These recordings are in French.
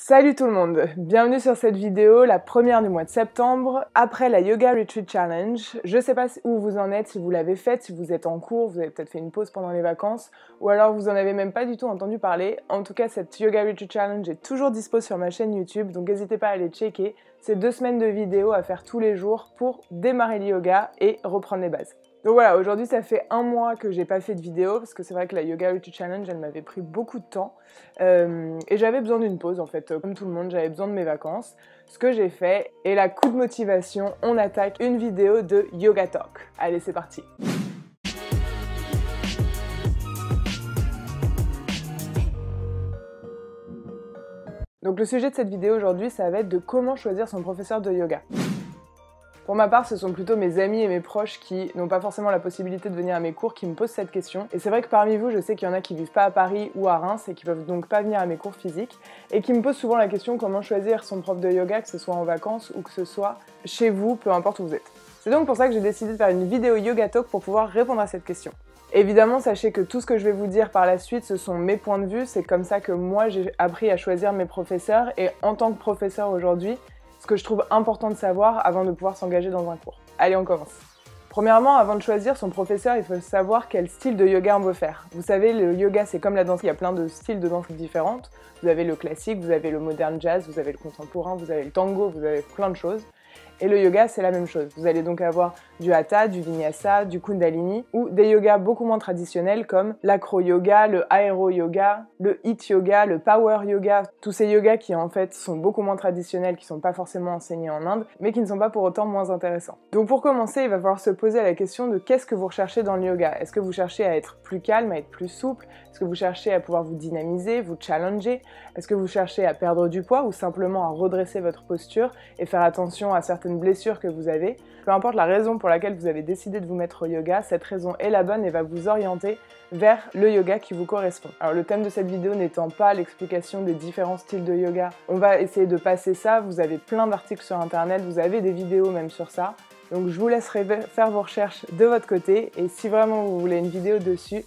Salut tout le monde, bienvenue sur cette vidéo, la première du mois de septembre, après la Yoga Retreat Challenge. Je sais pas où vous en êtes, si vous l'avez faite, si vous êtes en cours, vous avez peut-être fait une pause pendant les vacances, ou alors vous en avez même pas du tout entendu parler. En tout cas, cette Yoga Retreat Challenge est toujours dispo sur ma chaîne YouTube, donc n'hésitez pas à aller checker. C'est 2 semaines de vidéos à faire tous les jours pour démarrer le yoga et reprendre les bases. Donc voilà, aujourd'hui ça fait 1 mois que j'ai pas fait de vidéo parce que c'est vrai que la Yoga Retreat Challenge elle m'avait pris beaucoup de temps et j'avais besoin d'une pause en fait, comme tout le monde j'avais besoin de mes vacances. Ce que j'ai fait et la coup de motivation, on attaque une vidéo de Yoga Talk. Allez c'est parti. Donc le sujet de cette vidéo aujourd'hui ça va être de comment choisir son professeur de yoga. Pour ma part, ce sont plutôt mes amis et mes proches qui n'ont pas forcément la possibilité de venir à mes cours qui me posent cette question. Et c'est vrai que parmi vous, je sais qu'il y en a qui vivent pas à Paris ou à Reims et qui peuvent donc pas venir à mes cours physiques et qui me posent souvent la question comment choisir son prof de yoga, que ce soit en vacances ou que ce soit chez vous, peu importe où vous êtes. C'est donc pour ça que j'ai décidé de faire une vidéo Yoga Talk pour pouvoir répondre à cette question. Évidemment, sachez que tout ce que je vais vous dire par la suite, ce sont mes points de vue, c'est comme ça que moi j'ai appris à choisir mes professeurs et en tant que professeur aujourd'hui, ce que je trouve important de savoir avant de pouvoir s'engager dans un cours. Allez, on commence. Premièrement, avant de choisir son professeur, il faut savoir quel style de yoga on veut faire. Vous savez, le yoga, c'est comme la danse, il y a plein de styles de danse différentes. Vous avez le classique, vous avez le modern jazz, vous avez le contemporain, vous avez le tango, vous avez plein de choses. Et le yoga, c'est la même chose. Vous allez donc avoir du hatha, du vinyasa, du kundalini, ou des yogas beaucoup moins traditionnels comme l'acro-yoga, le aéro-yoga, le hit yoga, le power yoga. Tous ces yogas qui en fait sont beaucoup moins traditionnels, qui sont pas forcément enseignés en Inde, mais qui ne sont pas pour autant moins intéressants. Donc pour commencer, il va falloir se poser la question de qu'est-ce que vous recherchez dans le yoga. Est-ce que vous cherchez à être plus calme, à être plus souple? Est-ce que vous cherchez à pouvoir vous dynamiser, vous challenger? Est-ce que vous cherchez à perdre du poids ou simplement à redresser votre posture et faire attention à certaines blessures que vous avez? Peu importe la raison pour laquelle vous avez décidé de vous mettre au yoga, cette raison est la bonne et va vous orienter vers le yoga qui vous correspond. Alors le thème de cette vidéo n'étant pas l'explication des différents styles de yoga, on va essayer de passer ça, vous avez plein d'articles sur internet, vous avez des vidéos même sur ça, donc je vous laisserai faire vos recherches de votre côté et si vraiment vous voulez une vidéo dessus,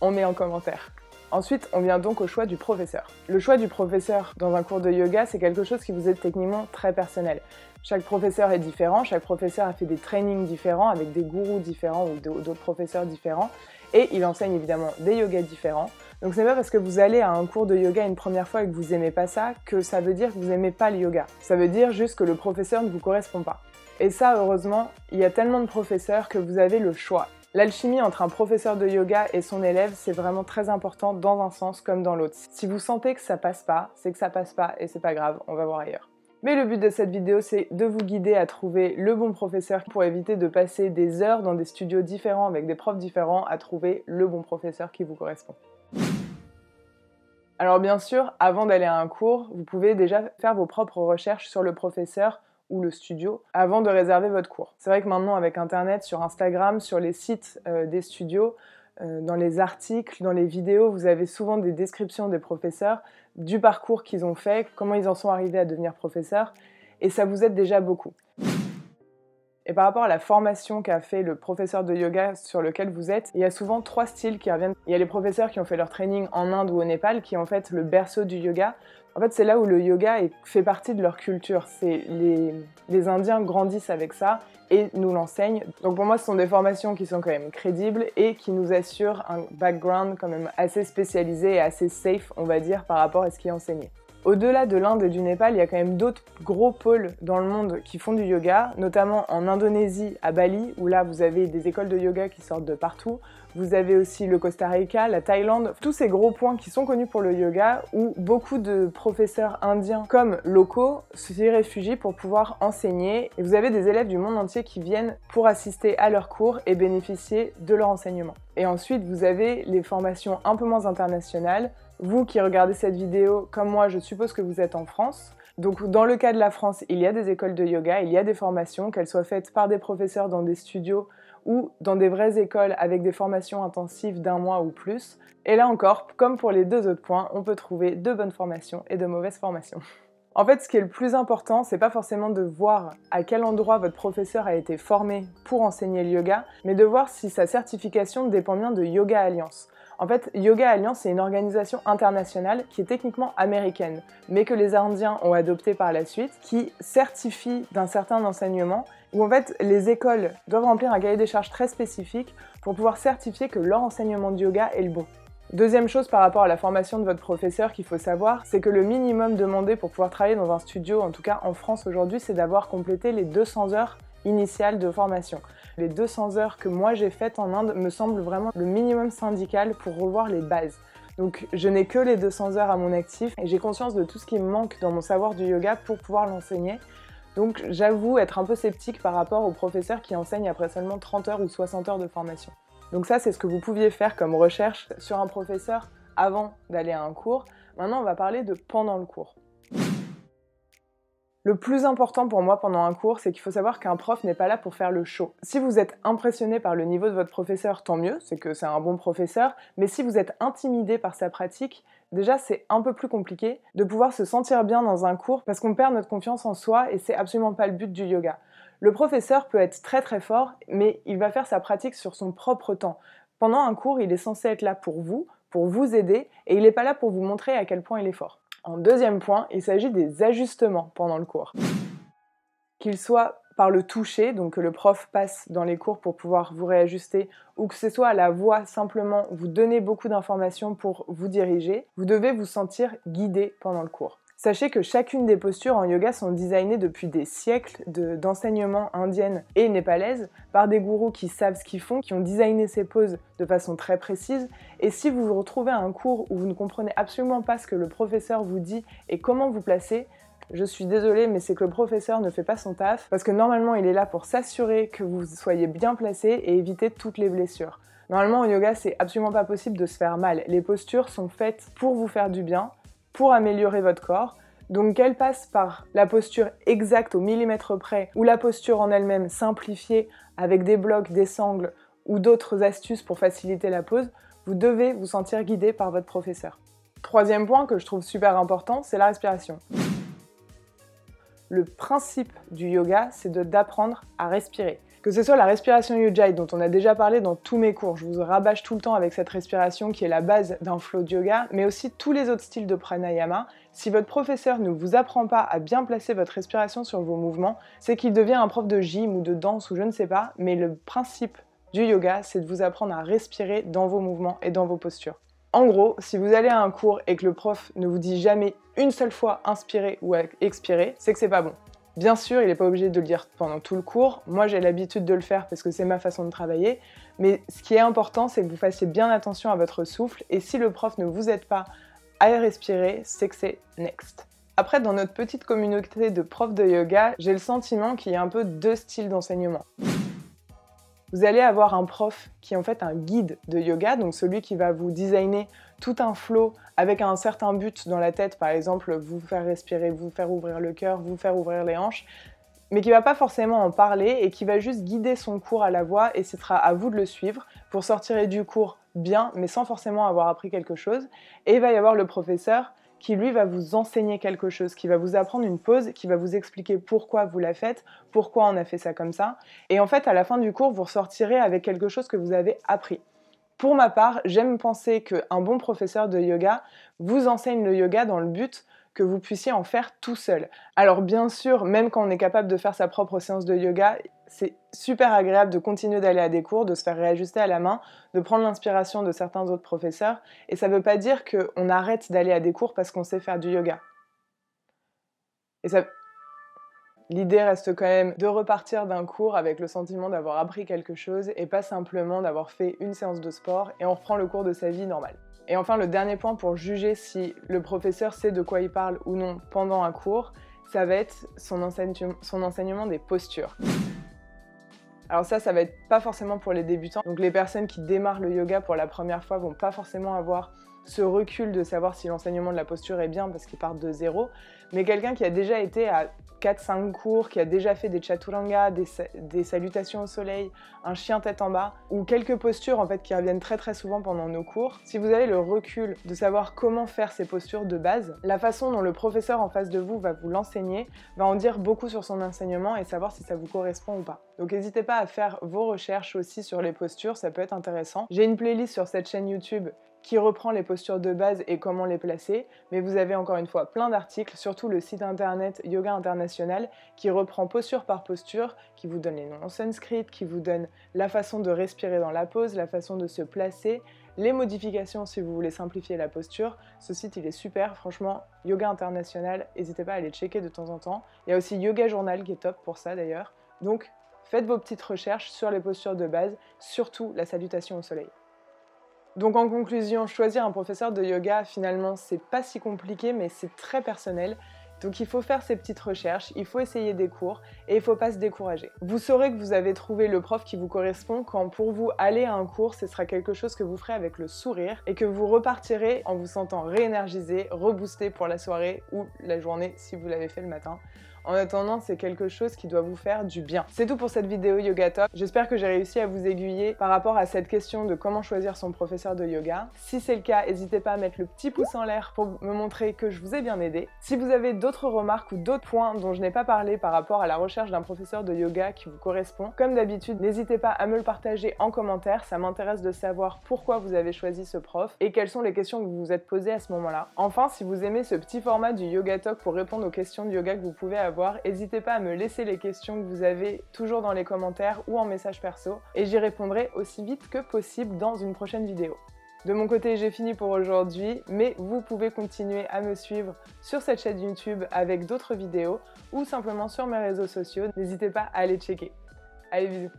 on met en commentaire. Ensuite, on vient donc au choix du professeur. Le choix du professeur dans un cours de yoga, c'est quelque chose qui vous est techniquement très personnel. Chaque professeur est différent, chaque professeur a fait des trainings différents avec des gourous différents ou d'autres professeurs différents et il enseigne évidemment des yogas différents. Donc c'est pas parce que vous allez à un cours de yoga une première fois et que vous aimez pas ça que ça veut dire que vous aimez pas le yoga. Ça veut dire juste que le professeur ne vous correspond pas. Et ça, heureusement, il y a tellement de professeurs que vous avez le choix. L'alchimie entre un professeur de yoga et son élève, c'est vraiment très important dans un sens comme dans l'autre. Si vous sentez que ça passe pas, c'est que ça passe pas et c'est pas grave, on va voir ailleurs. Mais le but de cette vidéo, c'est de vous guider à trouver le bon professeur pour éviter de passer des heures dans des studios différents avec des profs différents à trouver le bon professeur qui vous correspond. Alors bien sûr, avant d'aller à un cours, vous pouvez déjà faire vos propres recherches sur le professeur ou le studio avant de réserver votre cours. C'est vrai que maintenant avec internet, sur Instagram, sur les sites des studios, dans les articles, dans les vidéos, vous avez souvent des descriptions des professeurs, du parcours qu'ils ont fait, comment ils en sont arrivés à devenir professeurs, et ça vous aide déjà beaucoup. Et par rapport à la formation qu'a fait le professeur de yoga sur lequel vous êtes, il y a souvent 3 styles qui reviennent. Il y a les professeurs qui ont fait leur training en Inde ou au Népal, qui est en fait le berceau du yoga. En fait, c'est là où le yoga fait partie de leur culture. Les Indiens grandissent avec ça et nous l'enseignent. Donc pour moi, ce sont des formations qui sont quand même crédibles et qui nous assurent un background quand même assez spécialisé et assez safe, on va dire, par rapport à ce qui est enseigné. Au-delà de l'Inde et du Népal, il y a quand même d'autres gros pôles dans le monde qui font du yoga, notamment en Indonésie, à Bali, où là vous avez des écoles de yoga qui sortent de partout. Vous avez aussi le Costa Rica, la Thaïlande, tous ces gros points qui sont connus pour le yoga, où beaucoup de professeurs indiens comme locaux s'y réfugient pour pouvoir enseigner. Et vous avez des élèves du monde entier qui viennent pour assister à leurs cours et bénéficier de leur enseignement. Et ensuite, vous avez les formations un peu moins internationales. Vous qui regardez cette vidéo, comme moi, je suppose que vous êtes en France. Donc dans le cas de la France, il y a des écoles de yoga, il y a des formations, qu'elles soient faites par des professeurs dans des studios ou dans des vraies écoles avec des formations intensives d'1 mois ou plus. Et là encore, comme pour les 2 autres points, on peut trouver de bonnes formations et de mauvaises formations. En fait, ce qui est le plus important, c'est pas forcément de voir à quel endroit votre professeur a été formé pour enseigner le yoga, mais de voir si sa certification dépend bien de Yoga Alliance. En fait, Yoga Alliance, c'est une organisation internationale qui est techniquement américaine, mais que les Indiens ont adoptée par la suite, qui certifie d'un certain enseignement, où en fait les écoles doivent remplir un cahier des charges très spécifique pour pouvoir certifier que leur enseignement de yoga est le bon. Deuxième chose par rapport à la formation de votre professeur qu'il faut savoir, c'est que le minimum demandé pour pouvoir travailler dans un studio, en tout cas en France aujourd'hui, c'est d'avoir complété les 200 heures initiales de formation. Les 200 heures que moi j'ai faites en Inde me semblent vraiment le minimum syndical pour revoir les bases. Donc je n'ai que les 200 heures à mon actif et j'ai conscience de tout ce qui me manque dans mon savoir du yoga pour pouvoir l'enseigner. Donc j'avoue être un peu sceptique par rapport aux professeurs qui enseignent après seulement 30 heures ou 60 heures de formation. Donc ça, c'est ce que vous pouviez faire comme recherche sur un professeur avant d'aller à un cours. Maintenant, on va parler de pendant le cours. Le plus important pour moi pendant un cours, c'est qu'il faut savoir qu'un prof n'est pas là pour faire le show. Si vous êtes impressionné par le niveau de votre professeur, tant mieux, c'est que c'est un bon professeur, mais si vous êtes intimidé par sa pratique, déjà c'est un peu plus compliqué de pouvoir se sentir bien dans un cours parce qu'on perd notre confiance en soi et c'est absolument pas le but du yoga. Le professeur peut être très très fort, mais il va faire sa pratique sur son propre temps. Pendant un cours, il est censé être là pour vous aider, et il n'est pas là pour vous montrer à quel point il est fort. En deuxième point, il s'agit des ajustements pendant le cours. Qu'ils soient par le toucher, donc que le prof passe dans les cours pour pouvoir vous réajuster, ou que ce soit à la voix, simplement vous donner beaucoup d'informations pour vous diriger, vous devez vous sentir guidé pendant le cours. Sachez que chacune des postures en yoga sont designées depuis des siècles d'enseignement indienne et népalaise par des gourous qui savent ce qu'ils font, qui ont designé ces poses de façon très précise. Et si vous vous retrouvez à un cours où vous ne comprenez absolument pas ce que le professeur vous dit et comment vous placez, je suis désolée, mais c'est que le professeur ne fait pas son taf, parce que normalement il est là pour s'assurer que vous soyez bien placé et éviter toutes les blessures. Normalement en yoga, c'est absolument pas possible de se faire mal. Les postures sont faites pour vous faire du bien, pour améliorer votre corps. Donc qu'elle passe par la posture exacte au millimètre près ou la posture en elle-même simplifiée avec des blocs, des sangles ou d'autres astuces pour faciliter la pose, vous devez vous sentir guidé par votre professeur. Troisième point que je trouve super important, c'est la respiration. Le principe du yoga, c'est d'apprendre à respirer. Que ce soit la respiration Ujjayi dont on a déjà parlé dans tous mes cours, je vous rabâche tout le temps avec cette respiration qui est la base d'un flow de yoga, mais aussi tous les autres styles de pranayama. Si votre professeur ne vous apprend pas à bien placer votre respiration sur vos mouvements, c'est qu'il devient un prof de gym ou de danse ou je ne sais pas, mais le principe du yoga, c'est de vous apprendre à respirer dans vos mouvements et dans vos postures. En gros, si vous allez à un cours et que le prof ne vous dit jamais une seule fois inspirer ou expirer, c'est que c'est pas bon. Bien sûr, il n'est pas obligé de le dire pendant tout le cours. Moi, j'ai l'habitude de le faire parce que c'est ma façon de travailler. Mais ce qui est important, c'est que vous fassiez bien attention à votre souffle. Et si le prof ne vous aide pas à respirer, c'est que c'est next. Après, dans notre petite communauté de profs de yoga, j'ai le sentiment qu'il y a un peu deux styles d'enseignement. Vous allez avoir un prof qui est en fait un guide de yoga, donc celui qui va vous designer tout un flow avec un certain but dans la tête, par exemple vous faire respirer, vous faire ouvrir le cœur, vous faire ouvrir les hanches, mais qui va pas forcément en parler et qui va juste guider son cours à la voix et ce sera à vous de le suivre pour sortir du cours bien, mais sans forcément avoir appris quelque chose. Et il va y avoir le professeur qui lui va vous enseigner quelque chose, qui va vous apprendre une pause, qui va vous expliquer pourquoi vous la faites, pourquoi on a fait ça comme ça. Et en fait, à la fin du cours, vous ressortirez avec quelque chose que vous avez appris. Pour ma part, j'aime penser qu'un bon professeur de yoga vous enseigne le yoga dans le but que vous puissiez en faire tout seul. Alors bien sûr, même quand on est capable de faire sa propre séance de yoga, c'est super agréable de continuer d'aller à des cours, de se faire réajuster à la main, de prendre l'inspiration de certains autres professeurs, et ça ne veut pas dire qu'on arrête d'aller à des cours parce qu'on sait faire du yoga. L'idée reste quand même de repartir d'un cours avec le sentiment d'avoir appris quelque chose et pas simplement d'avoir fait une séance de sport et on reprend le cours de sa vie normale. Et enfin, le dernier point pour juger si le professeur sait de quoi il parle ou non pendant un cours, ça va être son enseignement des postures. Alors ça va être pas forcément pour les débutants. Donc les personnes qui démarrent le yoga pour la première fois vont pas forcément avoir ce recul de savoir si l'enseignement de la posture est bien parce qu'ils partent de zéro. Mais quelqu'un qui a déjà été à 4-5 cours, qui a déjà fait des chaturanga, des salutations au soleil, un chien tête en bas, ou quelques postures en fait qui reviennent très très souvent pendant nos cours. Si vous avez le recul de savoir comment faire ces postures de base, la façon dont le professeur en face de vous va vous l'enseigner va en dire beaucoup sur son enseignement et savoir si ça vous correspond ou pas. Donc n'hésitez pas à faire vos recherches aussi sur les postures, ça peut être intéressant. J'ai une playlist sur cette chaîne YouTube qui reprend les postures de base et comment les placer, mais vous avez encore une fois plein d'articles, surtout le site internet Yoga International qui reprend posture par posture, qui vous donne les noms en sanskrit, qui vous donne la façon de respirer dans la pose, la façon de se placer, les modifications si vous voulez simplifier la posture. Ce site il est super, franchement, Yoga International, n'hésitez pas à aller checker de temps en temps. Il y a aussi Yoga Journal qui est top pour ça d'ailleurs. Donc faites vos petites recherches sur les postures de base, surtout la salutation au soleil. Donc en conclusion, choisir un professeur de yoga, finalement, c'est pas si compliqué, mais c'est très personnel. Donc il faut faire ses petites recherches, il faut essayer des cours et il faut pas se décourager. Vous saurez que vous avez trouvé le prof qui vous correspond quand pour vous aller à un cours, ce sera quelque chose que vous ferez avec le sourire et que vous repartirez en vous sentant réénergisé, reboosté pour la soirée ou la journée si vous l'avez fait le matin. En attendant, c'est quelque chose qui doit vous faire du bien. C'est tout pour cette vidéo Yoga Top. J'espère que j'ai réussi à vous aiguiller par rapport à cette question de comment choisir son professeur de yoga. Si c'est le cas, n'hésitez pas à mettre le petit pouce en l'air pour me montrer que je vous ai bien aidé. Si vous avez d'autres remarques ou d'autres points dont je n'ai pas parlé par rapport à la recherche d'un professeur de yoga qui vous correspond, comme d'habitude, n'hésitez pas à me le partager en commentaire. Ça m'intéresse de savoir pourquoi vous avez choisi ce prof et quelles sont les questions que vous vous êtes posées à ce moment-là. Enfin, si vous aimez ce petit format du Yoga Talk pour répondre aux questions de yoga que vous pouvez avoir, n'hésitez pas à me laisser les questions que vous avez toujours dans les commentaires ou en message perso et j'y répondrai aussi vite que possible dans une prochaine vidéo. De mon côté, j'ai fini pour aujourd'hui, mais vous pouvez continuer à me suivre sur cette chaîne YouTube avec d'autres vidéos ou simplement sur mes réseaux sociaux. N'hésitez pas à aller checker. Allez, bisous!